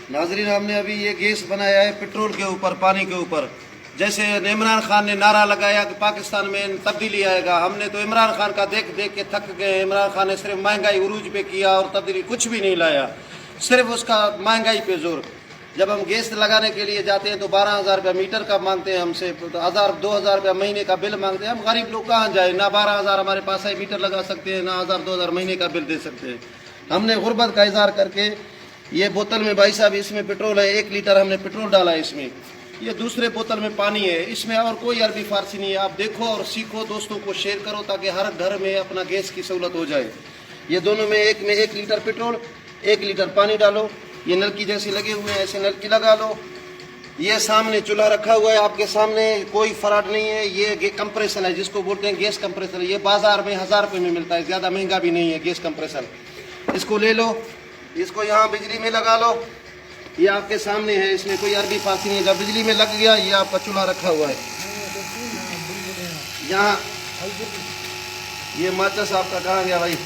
नाजरीन, हमने अभी ये गैस बनाया है पेट्रोल के ऊपर, पानी के ऊपर। जैसे इमरान खान ने नारा लगाया कि पाकिस्तान में तब्दीली आएगा, हमने तो इमरान खान का देख देख के थक गए। इमरान खान ने सिर्फ महंगाई उरूज पे किया और तब्दीली कुछ भी नहीं लाया, सिर्फ उसका महंगाई पे जोर। जब हम गैस लगाने के लिए जाते हैं तो 12,000 रुपया मीटर का मांगते हैं हमसे, 1,000-2,000 रुपया महीने का बिल मांगते हैं। हम गरीब लोग कहाँ जाए, ना 12,000 हमारे पास है मीटर लगा सकते हैं, ना 1,000-2,000 महीने का बिल दे सकते हैं। हमने गुर्बत का इजहार करके ये बोतल में, भाई साहब इसमें पेट्रोल है, 1 लीटर हमने पेट्रोल डाला है इसमें। ये दूसरे बोतल में पानी है, इसमें और कोई अरबी फारसी नहीं है। आप देखो और सीखो, दोस्तों को शेयर करो ताकि हर घर में अपना गैस की सहूलत हो जाए। ये दोनों में 1 लीटर पेट्रोल, 1 लीटर पानी डालो। ये नलकी जैसे लगे हुए हैं, ऐसे नलकी लगा लो। ये सामने चूल्हा रखा हुआ है आपके सामने, कोई फराड नहीं है। ये कंप्रेसर है जिसको बोलते हैं गैस कंप्रेसर। ये बाजार में 1000 रुपये में मिलता है, ज़्यादा महंगा भी नहीं है गैस कंप्रेसर। इसको ले लो, इसको यहाँ बिजली में लगा लो। ये आपके सामने है, इसमें कोई अरबी फारसी नहीं है। जब बिजली में लग गया, ये आपका चूल्हा रखा हुआ है यहाँ। ये माचिस आपका कहाँ गया भाई?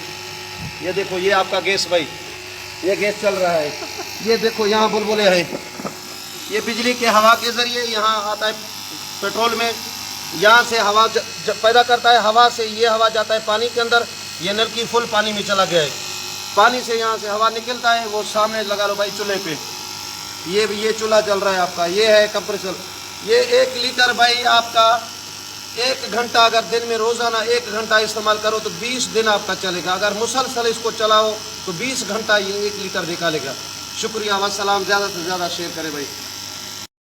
ये देखो, ये आपका गैस भाई, ये गैस चल रहा है। ये देखो यहाँ बुलबुले हैं। ये बिजली के हवा के ज़रिए यहाँ आता है पेट्रोल में, यहाँ से हवा पैदा करता है। हवा से ये हवा जाता है पानी के अंदर। ये नलकी फुल पानी में चला गया है। पानी से यहाँ से हवा निकलता है, वो सामने लगा लो भाई चूल्हे पे। ये चूल्हा चल रहा है आपका, ये है कंप्रेसर। ये 1 लीटर भाई आपका 1 घंटा, अगर दिन में रोज़ाना 1 घंटा इस्तेमाल करो तो 20 दिन आपका चलेगा। अगर मुसलसल इसको चलाओ तो 20 घंटा ये 1 लीटर निकालेगा। शुक्रिया, वस्सलाम। ज़्यादा से ज़्यादा शेयर करें भाई।